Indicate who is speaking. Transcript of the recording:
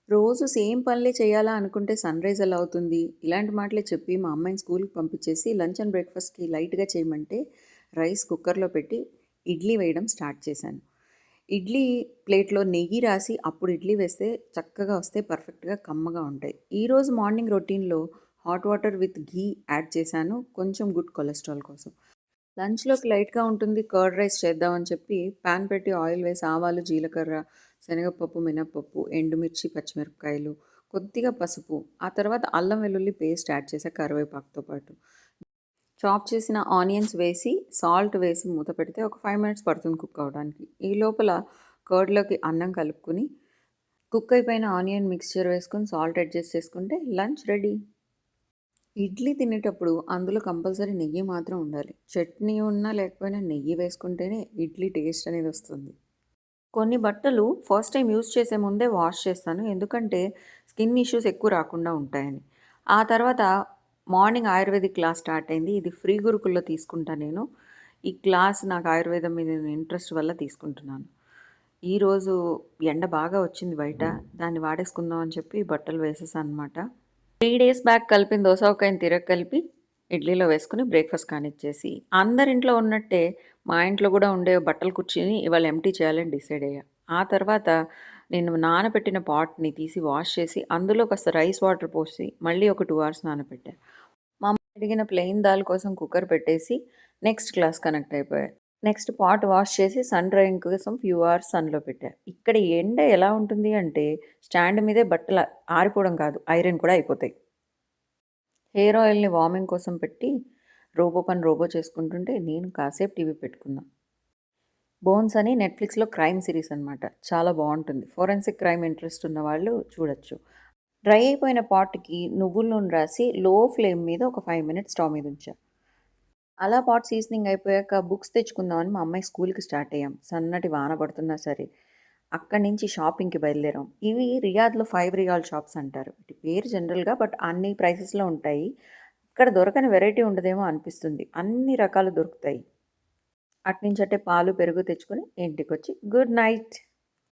Speaker 1: రోజు సేమ్ పనులే చేయాలా అనుకుంటే సన్‌రైజ్ ఎలా అవుతుంది? ఇలాంటి మాటలే చెప్పి మా అమ్మాయిని స్కూలుకి పంపించేసి లంచ్ అండ్ బ్రేక్‌ఫాస్ట్‌కి లైట్‌గా చేయమంటే రైస్ కుక్కర్‌లో పెట్టి ఇడ్లీ వేయడం స్టార్ట్ చేశాను. ఇడ్లీ ప్లేట్‌లో నెయ్యి రాసి అప్పుడు ఇడ్లీ వేస్తే చక్కగా వస్తాయి. పర్ఫెక్ట్‌గా కమ్మగా ఉంటాయి. ఈరోజు మార్నింగ్ రొటీన్‌లో hot water with ghee add చేశాను. కొంచెం గుడ్ కొలెస్ట్రాల్ కోసం. లంచ్‌లోకి లైట్‌గా ఉంటుంది. కర్డ్ రైస్ చేద్దామని చెప్పి పాన్ పెట్టి ఆయిల్ వేసి ఆవాలు, జీలకర్ర, శనగపప్పు, మినపప్పు, ఎండుమిర్చి, పచ్చిమిరపకాయలు, కొద్దిగా పసుపు, ఆ తర్వాత అల్లం వెల్లుల్లి పేస్ట్ యాడ్ చేశా కరివేపాకుతో పాటు. చాప్ చేసిన ఆనియన్స్ వేసి, సాల్ట్ వేసి మూత పెడితే ఒక 5 మినిట్స్ పడుతుంది కుక్ అవ్వడానికి. ఈ లోపల కర్డ్‌లోకి అన్నం కలుపుకొని, కుక్ అయిపోయిన ఆనియన్ మిక్స్చర్ వేసుకొని సాల్ట్ అడ్జస్ట్ చేసుకుంటే లంచ్ రెడీ. ఇడ్లీ తినేటప్పుడు అందులో కంపల్సరీ నెయ్యి మాత్రం ఉండాలి. చట్నీ ఉన్నా లేకపోయినా నెయ్యి వేసుకుంటేనే ఇడ్లీ టేస్ట్ అనేది వస్తుంది. కొన్ని బట్టలు ఫస్ట్ టైం యూజ్ చేసే ముందే వాష్ చేస్తాను. ఎందుకంటే స్కిన్ ఇష్యూస్ ఎక్కువ రాకుండా ఉంటాయని. ఆ తర్వాత మార్నింగ్ ఆయుర్వేదిక్ క్లాస్ స్టార్ట్ అయింది. ఇది ఫ్రీ గురుకుల్‌లో తీసుకుంటా నేను. ఈ క్లాస్ నాకు ఆయుర్వేదం మీద ఇంట్రెస్ట్ వల్ల తీసుకుంటున్నాను. ఈరోజు ఎండ బాగా వచ్చింది బయట. దాన్ని వాడేసుకుందాం అని చెప్పి బట్టలు వేసేసాననమాట. 3 డేస్ బ్యాక్ కలిపిన దోసకాయని కలిపి ఇడ్లీలో వేసుకొని బ్రేక్‌ఫాస్ట్ కానిచ్చేసి, అందరింట్లో ఉన్నట్టే మా ఇంట్లో గూడా ఉండే బట్టల కుర్చీని ఇవాళ ఎంప్టీ చేయాలని డిసైడ్ అయ్యా. ఆ తర్వాత నేను నానబెట్టిన పాట్‌ని తీసి వాష్ చేసి, అందులో కాస్త రైస్ వాటర్ పోసి, మళ్ళీ ఒక 2 అవర్స్ నానబెట్టా. మా అమ్మ అడిగిన ప్లెయిన్ దాల్ కోసం కుక్కర్ పెట్టేసి, నెక్స్ట్ క్లాస్ కనెక్ట్ అయిపోయా. నెక్స్ట్ పాట్ వాష్ చేసి సన్ డ్రైయింగ్ కోసం ఫ్యూ అవర్స్ సన్‌లో పెట్టా. ఇక్కడ ఎండ ఎలా ఉంటుంది అంటే, స్టాండ్ మీదే బట్టలు ఆరిపోవడం కాదు, ఐరన్ కూడా అయిపోతాయి. హెయిర్ ఆయిల్‌ని వార్మింగ్ కోసం పెట్టి, రోబో పని రోబో చేసుకుంటుంటే, నేను కాసేపు టీవీ పెట్టుకున్నా. 'బోన్స్' అని నెట్‌ఫ్లిక్స్‌లో క్రైమ్ సీరీస్ అనమాట. చాలా బావుంటుంది. ఫోరెన్సిక్ క్రైమ్ ఇంట్రెస్ట్ ఉన్నవాళ్ళు చూడొచ్చు. డ్రై అయిపోయిన పాట్‌కి నువ్వుల నూనె రాసి, లో ఫ్లేమ్ మీద ఒక 5 మినిట్స్ స్టవ్ మీద ఉంచా. అలా పాట్ సీజనింగ్ అయిపోయాక బుక్స్ తెచ్చుకుందామని మా అమ్మాయి స్కూల్‌కి స్టార్ట్ అయ్యాం. సన్నటి వాన పడుతున్నా సరే. అక్కడి నుంచి షాపింగ్‌కి బయలుదేరాం. ఇవి రియాద్‌లో 5 రియాల్ షాప్స్ అంటారు. వీటి పేరు జనరల్‌గా బట్ అన్ని ప్రైసెస్‌లో ఉంటాయి. ఇక్కడ దొరకని వెరైటీ ఉండదేమో అనిపిస్తుంది. అన్ని రకాలు దొరుకుతాయి. అటునుంచి అట్టే పాలు, పెరుగు తెచ్చుకొని ఇంటికొచ్చి గుడ్ నైట్.